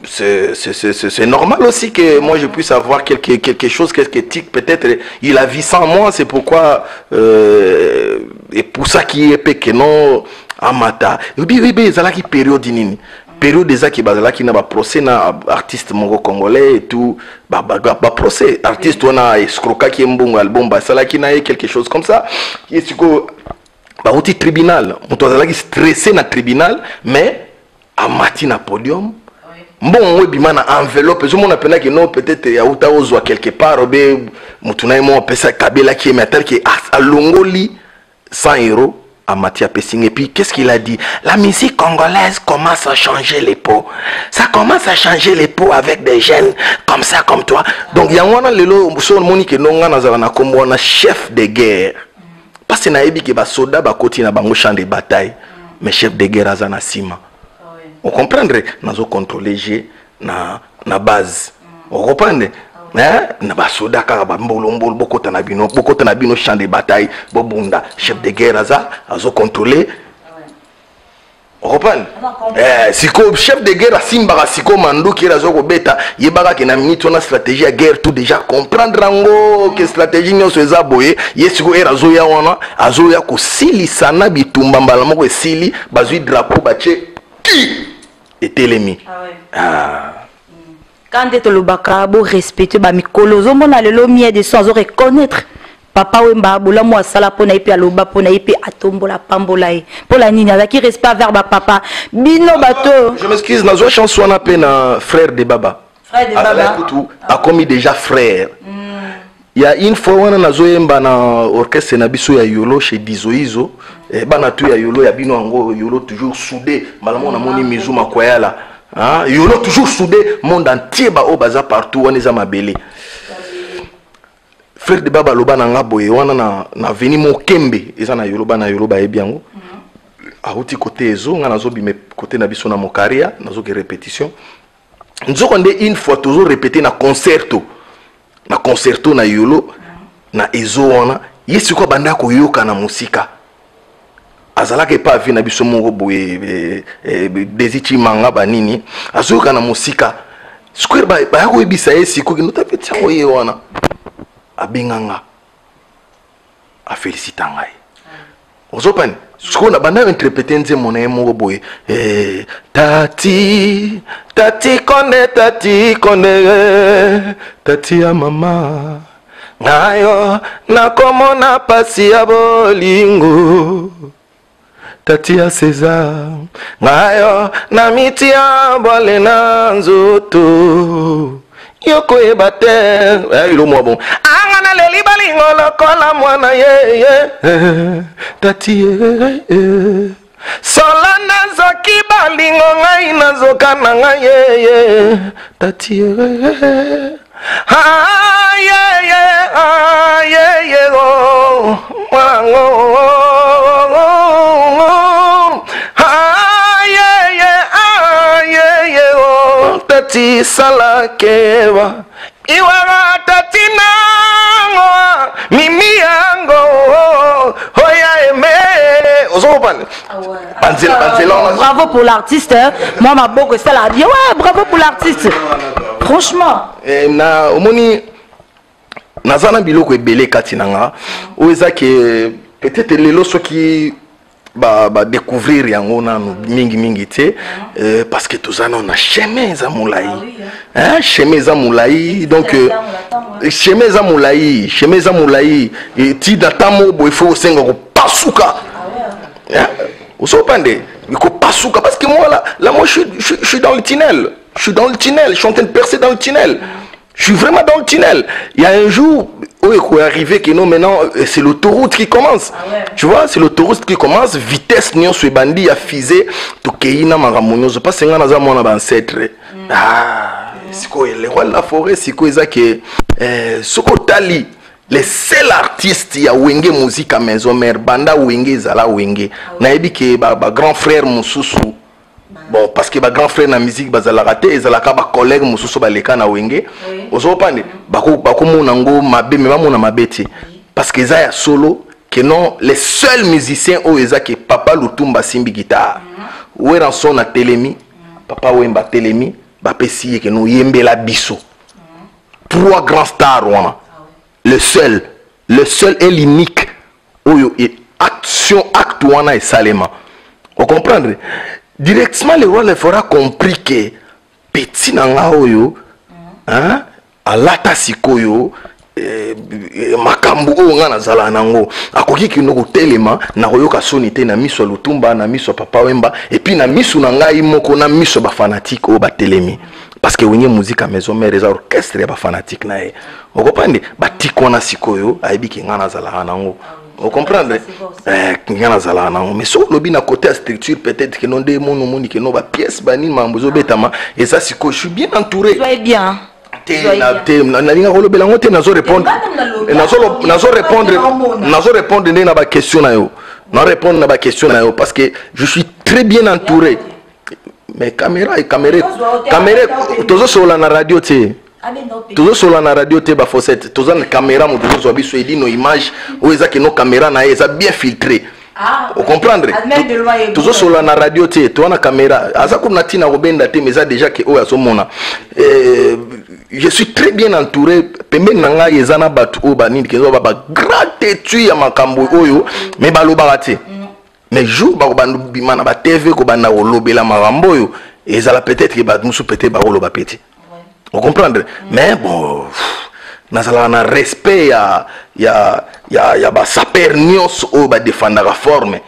c'est normal aussi que moi je puisse avoir quelque chose quelque éthique peut-être il a vu sans moi c'est pourquoi et pour ça qui est que non amata oui zalaki période nini période des qui bazalaki na ba procès na artiste mongo congolais et tout ba procès artiste wana escroquer qui mbongo album ba salaki na quelque chose comme ça qui est siko ba outil tribunal moto zalaki stressé na tribunal mais amati na podium bon oui bima na enveloppe je m'on appelle que non peut-être ya uta ozwa quelque part be mutuna mo pesa kabela qui est tel que a longoli 100 € à Mathia Pessing. Et puis, qu'est-ce qu'il a dit? La musique congolaise commence à changer les peaux. Ça commence à changer les peaux avec des jeunes comme ça, comme toi. Donc, il y a un chef de guerre. Parce que na ebi ke ba soda ba koti na bango champ de bataille. Mais chef de guerre azana sima. On comprendre? Nazo contrôler na base. On comprendre? Na ba soda ka ba mbolo bokota na bino champ de bataille bobunda chef de guerre azo contrôler on reprend siko chef de guerre simba siko mando ki azo ko beta yebaka ke na minute na stratégie ya guerre tout déjà comprendre ngo que stratégie nyo seza boye yesiko azo ya wana azo ya ko sili sana bitumba mbala moko sili bazui drapeau bache qui était l'ennemi quand tu le baka bo respecter ba mikolo zo mona lelo mie de sans reconnaître papa wemba bola moi sala pona epi aloba pona epi atombola pambola e pola nini avec respect vers ba papa bino bato je m'excuse nazo chanson na pena frère de baba a commis déjà frère il y a une fois on nazo yemba na orchestre na biso ya yolo chez Dizoizo bana tu ya yolo ya bino ngo yolo toujours soudé malamo na moni mizuma kwayala. Ah, il y a toujours soudé monde entier ba o baza partout on est à mabele. Frère de baba loba na ngaboye wana na veni mo kembe eza na yoloba ebiango. A uti côté ezo nga nazo bime côté na biso na mokaria nazo ke répétition. Nzoko nde une fois toujours répéter na concerto na yolo na ezo wana yesu ko banda ko yoka na musika. Azala ke pa vi na biso mongo boye desiti manga banini azuka na musika square ba ko ebisa esi ko kinota peti ngo ye wana abenganga a féliciter ngai ozopan siko na banda interpréter nze mona mongo boye tati konde tati ya mama ngayo nakomona pasi ya bolingo tati ya César ngayo na miti ya bole na nzoto yoko ebate ilo mwa bon angana leli balingo lokola mwana ye tati solana zoki balingo ngai nazoka na ngai ye tati oh tati salakeva iwara tati nango mimi yango hoya eme ozopane bravo pour l'artiste moi ma boko c'est la bien ouais bravo pour l'artiste franchement na omoni nazana biloko ebele kati nanga oza ke peut-être lelo soki ba découvrir yango na mingi te parce que tozana on a chemin za moulaï hein chemin za moulaï donc chemin za moulaï et ti datamo bo il faut senga ko pasuka hein osopande il faut pasuka parce que moi là moi je suis dans le tunnel je suis en train de percer dans le tunnel Je suis vraiment dans le tunnel. Il y a un jour où il est arrivé que non, maintenant, c'est l'autoroute qui commence. Ah ouais. Tu vois, c'est l'autoroute qui commence. Vitesse, nous, sur bandi, à fisé. Tout qui na maramonio. Je pense que c'est un mon ancêtre. Ah, c'est quoi, les rois de la forêt, c'est quoi, ça que, Soko Tali, les seuls artistes, il y a Wenge musique à maison mère, Banda Wenge, Zala Wenge. Naïbi que, grand frère, Moussoussou. Bon, parce que grand frère na musique bazala raté ezalaka ba collègue mususu baleka na wenge ozopande bako monango mabe mais mona mabeti parce que ça ya solo que non les seuls musiciens o ezaki papa Lutumba simbi guitare ou en son na telemi papa Wemba telemi ba pesi que nous yembela biso 3 grands stars wana le seul et l'unique oyo acte wana et salema vous comprenez. Directement, le roi le fera compris que petit nanga oyo, hein, alata sikoyo, makambu o nga nazala nango, akoki kinoko telema, na royoka sonite na miso Lutumba, na miso papa Wemba, et puis na miso nanga imoko na miso ba fanatique o ba telemi. Parce que wenye musique à maison mère les orchestre ba fanatique na e. Vous comprenez? Ba tikona sikoyo, aibi ki nga nazala nango. Vous comprenez? Mais sur le bin à côté à structure, peut-être que non des monomoni que non va pièce bani mambozo betama et ça c'est que je suis bien entouré. Soyez bien. Répondre à ma question parce que je suis très bien entouré. Mais caméra, toujours sur la radio, toujours sur la radio, toujours la caméra, nos images, nos caméras, bien filtré. Vous comprenez? Toujours sur la radio, tu as la caméra. Déjà que je suis très bien entouré. Mais jour bimana ba TV ko bana lobela marambo et ça peut-être que ba musu pété ba lo ba pété. Vous comprenez? Mais bon nazala na respect ya ba sapernios o ba défendre la forme.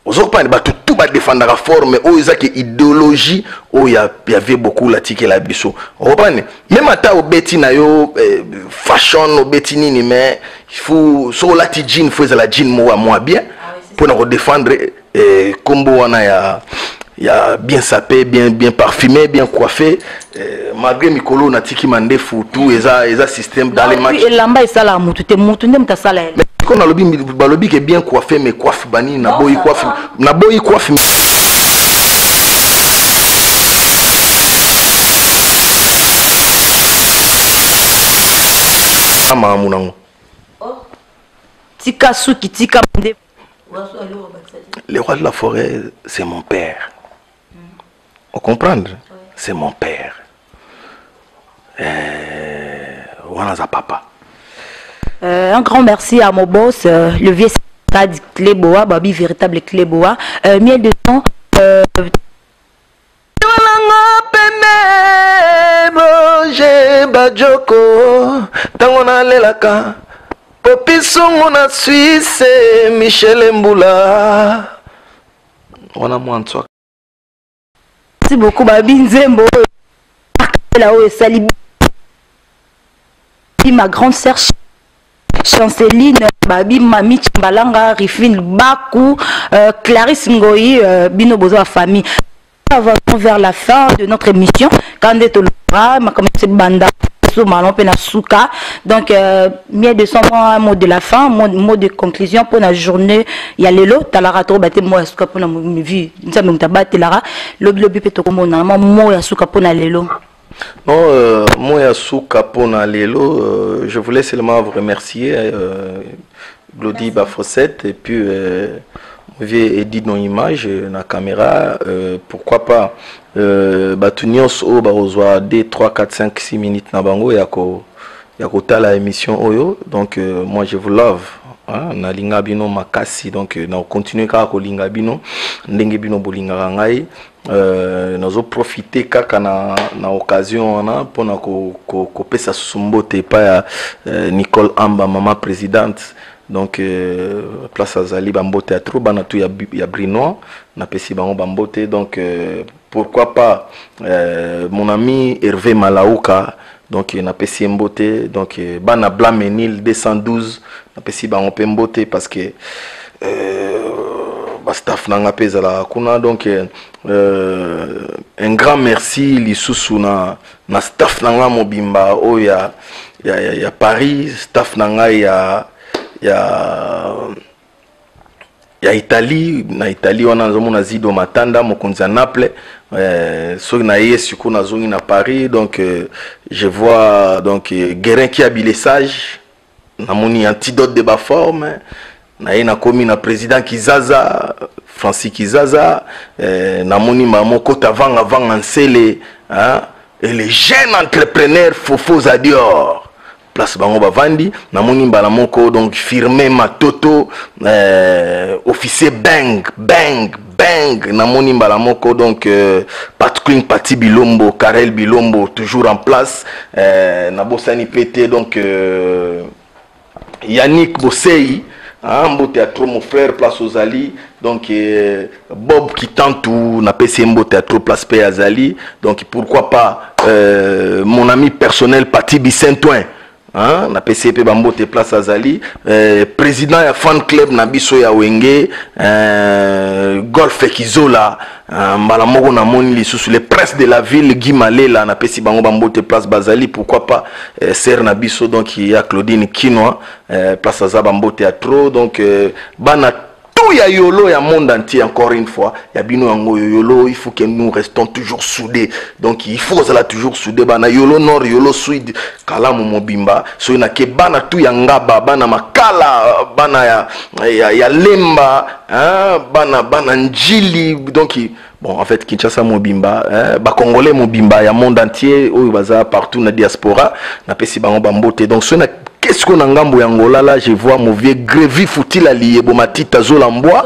Vous comprenez ba tout ba défendre la forme o ezaki idéologie o y avait beaucoup la tike la biso. Vous comprenez? Même ata o beti na yo fashion o beti nini mais il faut so la ti jean faut la jean moi bien. Pour nous défendre combo wana ya bien sapé, bien parfumé, bien coiffé malgré Mikolo na tiki mandefu tout eza système dans les matchs et lamba esala mutu te mutu ndem ta sala mais qu'on a lobby qui est bien coiffé mais coiffe bani na boy coiffe ama munango tika suki tika mandefu. Le roi de la forêt, c'est mon père. Vous comprenez? C'est mon père. Voilà papa. Un grand merci à mon boss, le vieux stade Cléboa, Babi véritable Cléboa. Miel de temps. Popisongo na Suisse, Michel Mboula. On a moins de soi. Merci beaucoup, Babi Nzembo. Là-haut, salut. Ma grande sœur Chanceline, Babi Mami Chimbalanga, Rifine Bakou, Clarisse Ngoyi, Bino Bozo à famille. Avançons vers la fin de notre émission. Quand est au Lora, ma commencé banda. Donc, mieux de 100 mois, un mot de la fin, mot de conclusion pour la journée. Il y a l'élo, tu as la rato, moi, ce pour la vie. Nous sommes tabac, la lobby peut te commander, moi, à souka pour la l'élo. Non, moi, à souka pour la l'élo, je voulais seulement vous remercier, Glody Bafosette, et puis, j'ai édité nos images, la caméra, pourquoi pas. Batunios o barozwa 2 3 4 5 6 minutes na bango yako la émission oyo donc moi je vous love na linga bino makasi donc na continuer kaka ko linga bino ndenge bino bolinga ngai nazo profiter kaka na occasion na pona ko pesa sumbote pa ya Nicole Amba maman présidente donc place azali bambote à trop bana tout ya brinois na pesi bango bambote donc pourquoi pas mon ami Hervé Malaouka donc na pesi mbote donc bana Blamenil 212 na pesi bango pe mbote parce que staff nanga pezala kuna donc un grand merci lisusu na staff nanga mobimba o ya Paris staff nanga ya Italie na Italie wana nzomona Zido Matanda mokonzi Naples so na yesu kuna zongi na Paris donc je vois donc Guérin qui a bilessage na moni antidote de ba forme na komi na président Kizaza Francis Kizaza na moni mamo kota vanga nsele hein et les jeunes entrepreneurs Fofo Zadior place bango bavandi na moni mbala moko donc firmé Matoto officier bang na moni mbala moko donc Patrick Pati Bilombo Karel Bilombo toujours en place na bosani pété donc Yannick Bossei mbote à trop mon frère place aux Ali donc Bob qui tente tout na PC mbote à trop place P Azali donc pourquoi pas mon ami personnel Pati Bicentoin na PCP bambote place Azali président ya fan club na biso ya Wenge golf Kizola mbala moko na moni lisusu les princes de la ville Guy Malela na pesi bango bambote place Bazali pourquoi pas ser na biso donc il y a Claudine Kinoa place Azaba bambote à trop donc bana tout ya yolo ya monde entier encore une fois ya bino yango yolo il faut que nous restons toujours soudés donc il faut ça toujours soudés bana yolo nord yolo sud kala mobimba so na ke bana tout ya ngaba bana makala bana ya lemba bana njili donc bon en fait Kinshasa mobimba ba congolais mobimba ya monde entier oyo baza partout na diaspora na pesi bango bambote donc so na qu'est-ce qu'on a ngambo yangola là je vois mon vieux Grévi Foutila lié bomatita zolamboa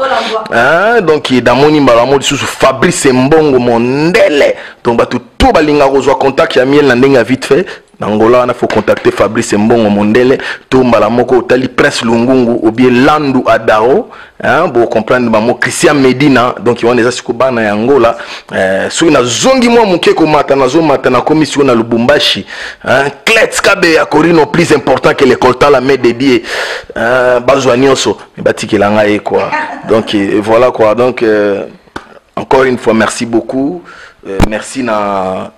donc dans mon imbala modi sous Fabrice Mbongo Mondele donc ba tout balinga rozwa contact ya miel na ndenga vite fait Angola, il faut contacter Fabrice Mbongo Mondele, Tombala Moko, Tali Prince Lungungu, ou bien Landu Adao, pour comprendre Mamo Christian Medina, donc il y a des ascoubans en Angola. Si on a zongi moi mon keko mata na zoma na commission na Lubumbashi, Klets Kabe a Corino plus important que l'école la main dédiée, Bazoanioso, mais bati que l'anga est quoi. Donc voilà quoi. Donc encore une fois merci beaucoup, merci na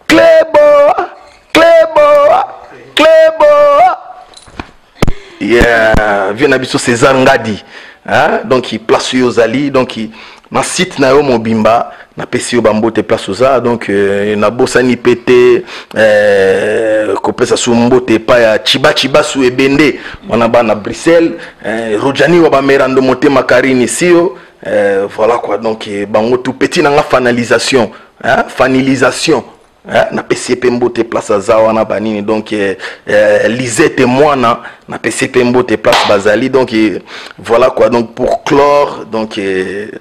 Clébo. Yeah, vient abisso César Ngadi. Donc il place aux Ali, donc il na site na yo mobimba na pesi bambote place aux donc na bosani pété kopesa sumbote pa ya chiba su ebende wana ba na Bruxelles Rojani wa ba merando mote makarini sio voilà quoi donc bango tout petit na finalisation finalisation na PCP mbote place azawa na banini donc Lisette moi na PCP mbote place Bazali donc voilà quoi donc pour clore donc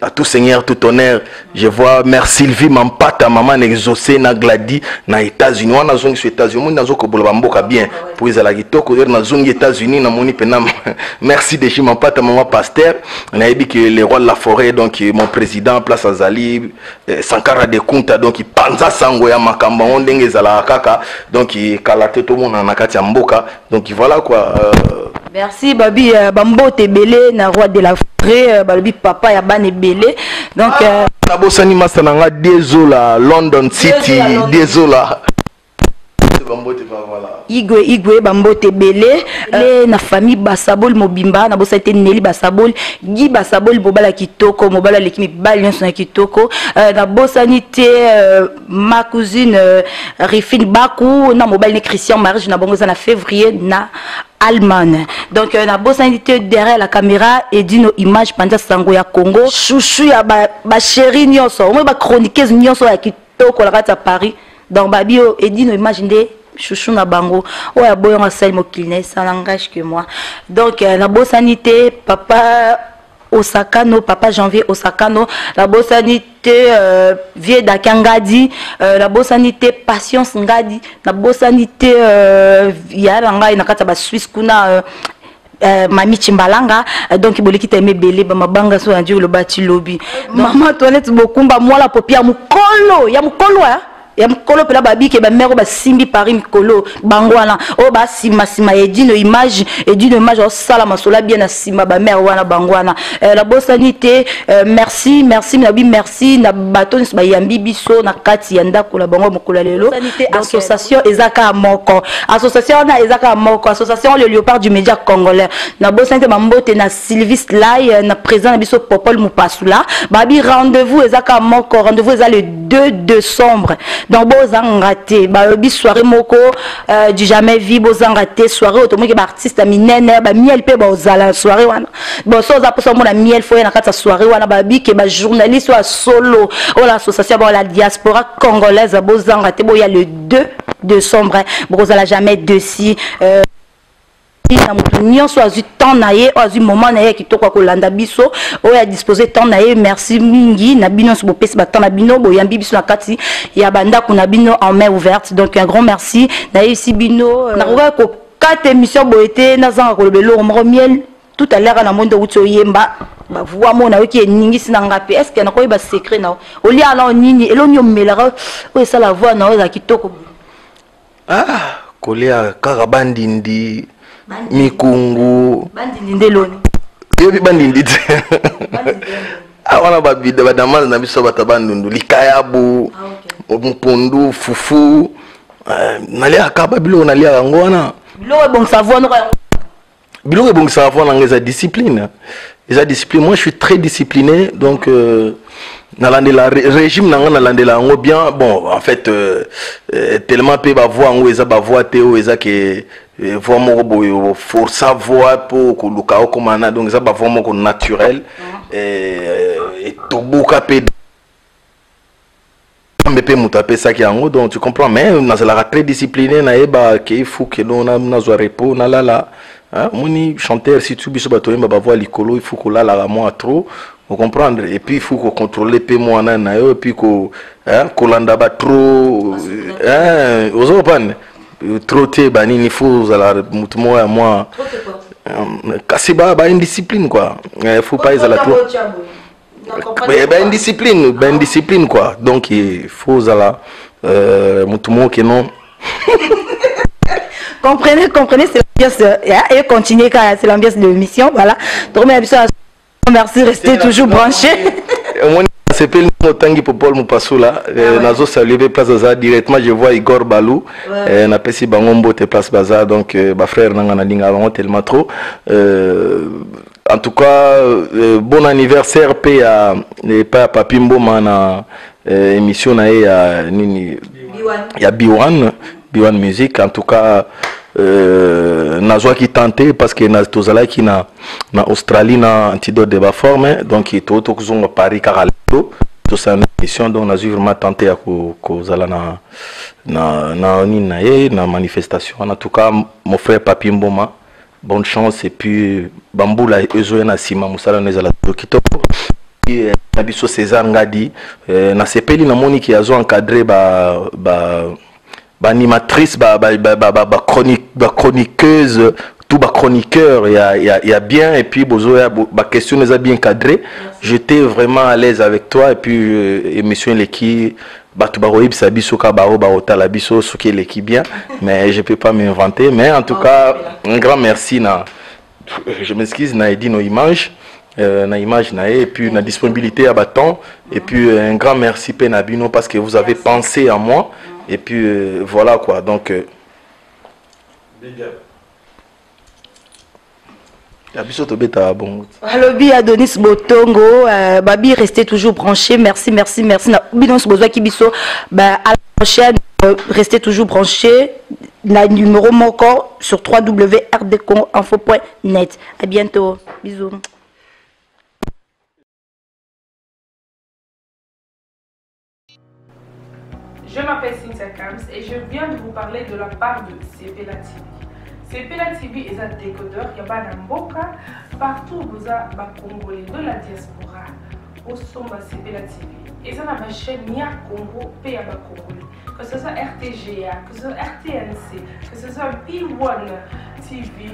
à tout seigneur tout honneur je vois mère Sylvie Mampata maman exaucé na Gladi na États-Unis wana zongi sur États-Unis na zoko boloba mboka bien pour ils ala kitoko na zongi États-Unis na moni pena merci de Mampata maman pasteur na dit que le roi de la forêt donc mon président place Azali Sankara de Kunta donc panza sango ya makamba ondenge zala kaka donc kalate tout monde na kati ya mboka donc voilà quoi merci babi bambote belé na roi de la forêt babi papa ya bane belé donc na bosani masananga dézola London City dézola Igwe bambote belé na famille Basabol mobimba na bosa été Nelly Basabol Guy Basabol bobala kitoko mobala lekimi balion na kitoko na bosanité ma cousine Rifine Bakou na mobile Christian mariage na bongo na février na Allemagne. Donc na bosanité derrière la caméra et dino image panja sango ya Congo chouchou ya ba chéri nyonso on ba chroniqueuse nyonso ya kitoko la rata Paris dans babio et dino image ndé chouchou na bango oya boyo nga sel mokilne ça n'engage que moi donc la bosanité papa Osakano, papa Janvier Osakano, la bossanité Vieux Dakangadi, la bossanité Patience Ngadi, la bossanité Yalanga et Nakata Suisse Kuna. Mami Chimbalanga, donc il qui t'aimait belé, mabanga so andiou le bati lobby. Maman toilette bokumba moi la popia mukolo, ya mukolo hein. Ya mukolo pela babi ke ba mère ba simbi Paris mukolo bangwana o ba sima edino image o sala masola bien na sima ba mère wana bangwana la bossanité merci merci na baton ba yambi biso na kati ya ndako la bango mukolo lelo association ezaka moko association na ezaka moko association le léopard du média congolais na bossanité mambote na Sylvie Slay na président na biso Popol Mupasula babi rendez-vous ezaka moko rendez-vous eza le 2 décembre. Donc bozangate babi soirée moko du jamais vu bozangate soirée automobile ba artiste minene ba miel pe bozala soirée wana bon so za poso mona miel foye na kata soirée wana babi ke ba journaliste wa solo ou l'association la diaspora congolaise bozangate boya le 2 décembre bozala jamais dessus na mutu nyonso azwi temps na ye azwi moment na ye kitoko kolanda biso oyo a disposer temps na ye merci mingi na bino so bopesi ba temps na bino boyambi biso na kati ya bandako na bino en main ouverte donc un grand merci na ici bino na ko 4 émissions boete na zanga kolobelo moko miel tout à l'heure na mondo uto yemba ba voix mona oki eningi sinanga pe est-ce que na ko ba secret na oli ala nini elonyo melara o ça la voix na o za kitoko kolia karabandindi mikungu bandindi ndeloni yebi bandindi wana babida badamana na biso batabandundu likayabu mpundu fufu nalia kaba bilo nalia yango wana bilo bon savoir no bilo bon savoir na discipline moi je suis très discipliné donc nalandela régime nanga nalandela ngo bien bon en fait tellement pe ba voix ngo eza ba voix teo eza ke voix moko boyo force voix pour koluka okomana donc eza ba voix moko naturel et tobuka pe mbepe mutape ça qui yango donc tu comprends mais nazala très discipliné na eba ke il faut que na zo repos na la moni chanteur si tu biso bato yemba ba voix likolo il faut que la moi trop vous comprendre et puis il faut qu'on contrôle pe moi na yo et puis ko kolanda ba trop ozo pan trop te bani il faut la mutu moya moi kasiba ba indiscipline quoi il faut pas la trop ben discipline quoi donc il faut la mutu mo que non comprenez c'est l'ambiance et continuez quand c'est l'ambiance de l'émission voilà donc merci restez toujours branchés c'est pas le tangi Popol Mupasula nazo saluer place baza directement je vois Igor Balou na pesi bangombo te place baza donc ba frère nanga na linga bango tellement trop en tout cas bon anniversaire pe ya Papi Mboma na émission na ya nini ya B1 musique en tout cas nazwa qui tenté parce que na tozala ki na Australie na antidote de ba forme donc to kuzonga Paris karalo to sa émission donc nazwa vraiment tenté à ko zala na manifestation en tout cas mon frère Papi Mboma bonne chance et puis bambula ezo na sima musala nezala kitoko na biso César Ngadi na sepeli na moni ki azo encadrer ba animatrice chroniqueuse tout chroniqueur il y a bien et puis question les a bien cadré j'étais vraiment à l'aise avec toi et puis émission l'équipe bien mais je peux pas m'inventer mais en tout cas un grand merci je m'excuse na Edino Image na image na et puis na disponibilité à bâton et puis un grand merci Penabino parce que vous avez pensé à moi et puis voilà quoi donc Alobi Adonis Botongo Babi restez toujours branchés merci na binon besoin ki biso à la prochaine restez toujours branchés la numéro moko sur www.rdconfo.net à bientôt bisous. Je m'appelle Cynthia Kams et je viens de vous parler de la part de CP La TV. Sepela TV est un décodeur, il y a un mboka, partout vous avez des Congolais de la diaspora, au sommet Sepela TV. Et ça a une chaîne Nia Congo, pays à Congolais. Que ce soit RTGA, que ce soit RTNC, que ce soit P1 TV,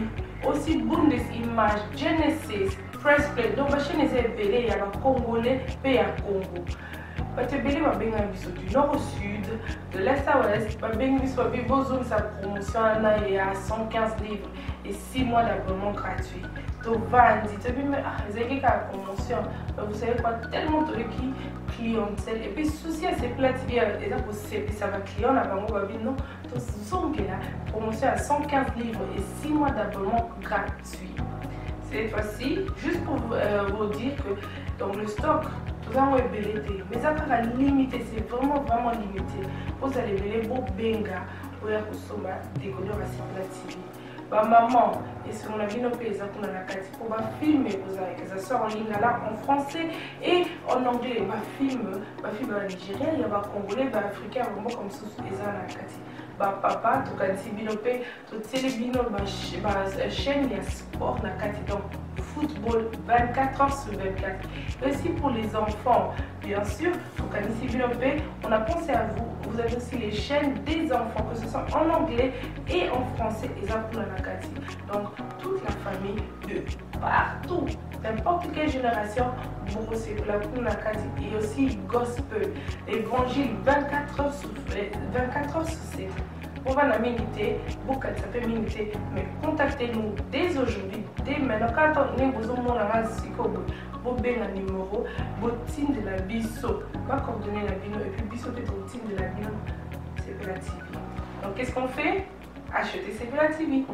aussi Bundesimage, Genesis, Press Play. Donc la chaîne est belée, il y a des Congolais, pays à Congo. Batebele va bien du nord au sud, de l'est à l'ouest, va bien besoin sa promotion il y a 115 livres et 6 mois d'abonnement gratuit. Donc Vandi, tu dis mais vous avez la promotion, vous savez quoi, tellement de clientèle et puis souci à ces plats TV et là pour ça va client là bango va non, donc sont que la promotion à 115 livres et 6 mois d'abonnement gratuit. Cette fois-ci, juste pour vous dire que dans le stock nous avons ébélité, mais ça va limiter, c'est vraiment limité. Vous allez belé beau benga pour consommer des couleurs à Sepela TV. Bah maman, et si on a vu nos pays pour la filmer, que ça sort en ligne là en français et en anglais. Bah film en Nigérien, il y a des Congolais, des Africains, vraiment comme ça les Kati. Bah papa, tout cas si binopé, tout télébino, chaîne il y a sport na Kati donc football 24 heures sur 24. Et aussi pour les enfants, bien sûr, donc à Nisibinopé, on a pensé à vous. Vous avez aussi les chaînes des enfants, que ce soit en anglais et en français, et ça pour la Nakati. Donc toute la famille de partout, n'importe quelle génération, vous c'est pour la Nakati. Et aussi gospel, l'évangile 24 heures sur 7. On va la miniter, beaucoup ça peut miniter, mais contactez-nous dès aujourd'hui, dès maintenant. Quand on est besoin de vous avez un numéro, vous de la biso, pas coordonner la bino, et puis biso peut être de la bino, Sepela TV. Donc qu'est-ce qu'on fait? Acheter Sepela TV.